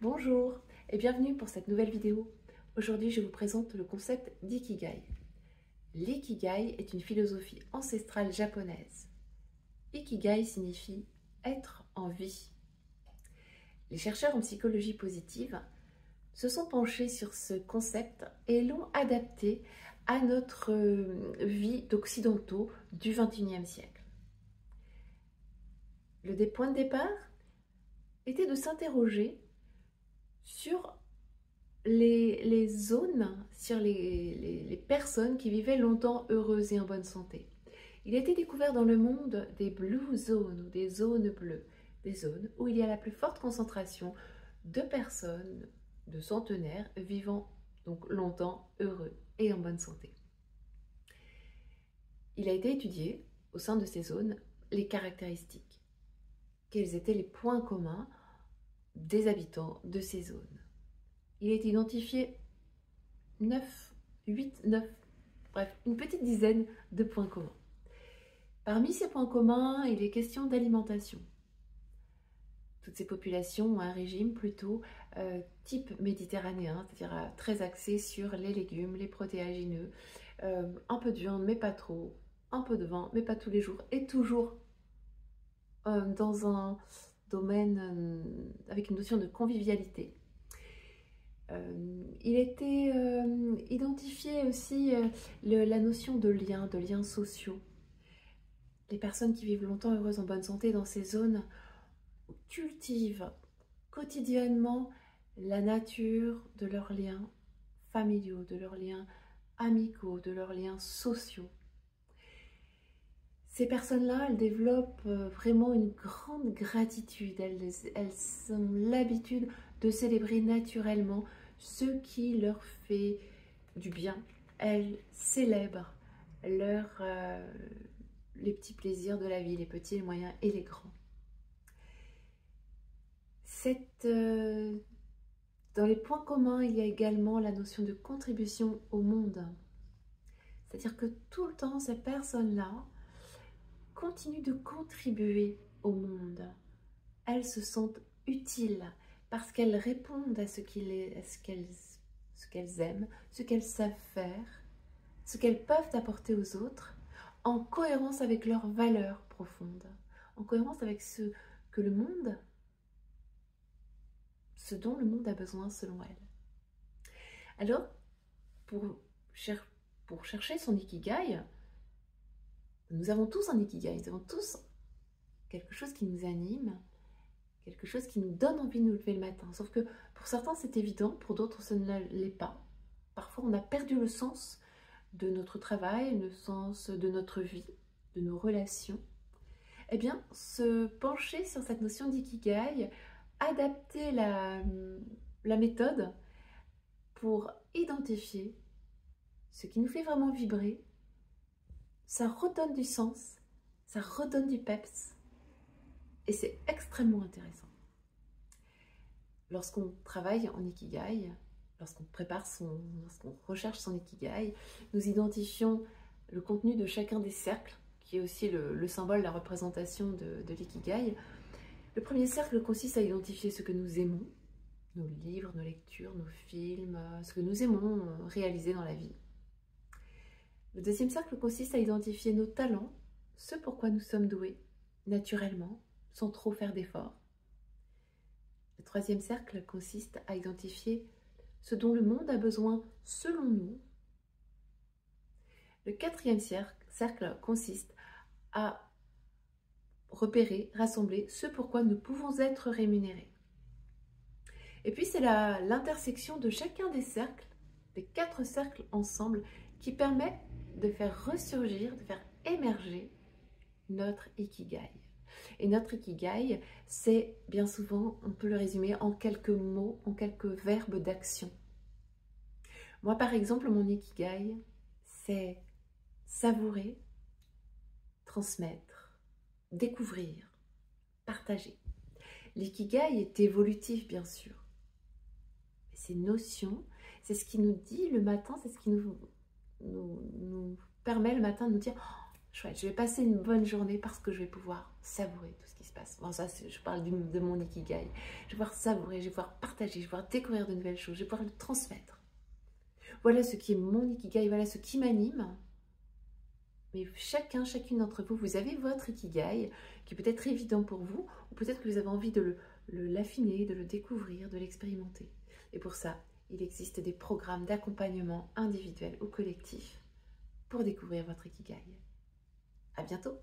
Bonjour et bienvenue pour cette nouvelle vidéo. Aujourd'hui, je vous présente le concept d'ikigai. L'ikigai est une philosophie ancestrale japonaise. Ikigai signifie être en vie. Les chercheurs en psychologie positive se sont penchés sur ce concept et l'ont adapté à notre vie d'occidentaux du XXIe siècle. Le point de départ était de s'interroger sur les zones, sur les personnes qui vivaient longtemps heureuses et en bonne santé. Il a été découvert dans le monde des blue zones ou des zones bleues, des zones où il y a la plus forte concentration de personnes, de centenaires vivant donc longtemps heureux et en bonne santé. Il a été étudié au sein de ces zones les caractéristiques. Quels étaient les points communs des habitants de ces zones? Il a été identifié 9, bref, une petite dizaine de points communs. Parmi ces points communs, il est question d'alimentation. Toutes ces populations ont un régime plutôt type méditerranéen, c'est-à-dire très axé sur les légumes, les protéagineux, un peu de viande mais pas trop, un peu de vin mais pas tous les jours, et toujours dans un domaine avec une notion de convivialité. Il était identifié aussi la notion de liens sociaux. Les personnes qui vivent longtemps heureuses en bonne santé dans ces zones cultivent quotidiennement la nature de leurs liens familiaux, de leurs liens amicaux, de leurs liens sociaux. Ces personnes-là, elles développent vraiment une grande gratitude. Elles ont l'habitude de célébrer naturellement ce qui leur fait du bien. Elles célèbrent les petits plaisirs de la vie, les petits, les moyens et les grands. Dans les points communs, il y a également la notion de contribution au monde. C'est-à-dire que tout le temps, ces personnes-là continuent de contribuer au monde. Elles se sentent utiles parce qu'elles répondent à ce qu'elles aiment, ce qu'elles savent faire, ce qu'elles peuvent apporter aux autres, en cohérence avec leurs valeurs profondes, en cohérence avec ce dont le monde a besoin selon elles. Alors, pour chercher son ikigai, nous avons tous un ikigai, nous avons tous quelque chose qui nous anime, quelque chose qui nous donne envie de nous lever le matin. Sauf que pour certains c'est évident, pour d'autres ce ne l'est pas. Parfois on a perdu le sens de notre travail, le sens de notre vie, de nos relations. Eh bien, se pencher sur cette notion d'ikigai, adapter la méthode pour identifier ce qui nous fait vraiment vibrer, ça redonne du sens, ça redonne du peps et c'est extrêmement intéressant. Lorsqu'on travaille en ikigai, lorsqu'on recherche son ikigai, nous identifions le contenu de chacun des cercles, qui est aussi le symbole, la représentation de l'ikigai. Le premier cercle consiste à identifier ce que nous aimons, nos livres, nos lectures, nos films, ce que nous aimons réaliser dans la vie. Le deuxième cercle consiste à identifier nos talents, ce pourquoi nous sommes doués, naturellement, sans trop faire d'efforts. Le troisième cercle consiste à identifier ce dont le monde a besoin selon nous. Le quatrième cercle consiste à repérer, rassembler ce pourquoi nous pouvons être rémunérés. Et puis c'est l'intersection de chacun des cercles, des 4 cercles ensemble, qui permet de faire ressurgir, de faire émerger notre ikigai. Et notre ikigai, c'est bien souvent, on peut le résumer en quelques mots, en quelques verbes d'action. Moi, par exemple, mon ikigai, c'est savourer, transmettre, découvrir, partager. L'ikigai est évolutif, bien sûr. Ces notions, c'est ce qui nous dit le matin, c'est ce qui nous permet le matin de nous dire chouette, je vais passer une bonne journée parce que je vais pouvoir savourer tout ce qui se passe. Bon, ça, je parle de mon ikigai. Je vais pouvoir savourer, je vais pouvoir partager, je vais pouvoir découvrir de nouvelles choses, je vais pouvoir le transmettre. Voilà ce qui est mon ikigai, voilà ce qui m'anime. Mais chacune d'entre vous, vous avez votre ikigai qui peut être évident pour vous, ou peut-être que vous avez envie de l'affiner, de le découvrir, de l'expérimenter. Et pour ça, il existe des programmes d'accompagnement individuel ou collectif pour découvrir votre ikigai. À bientôt!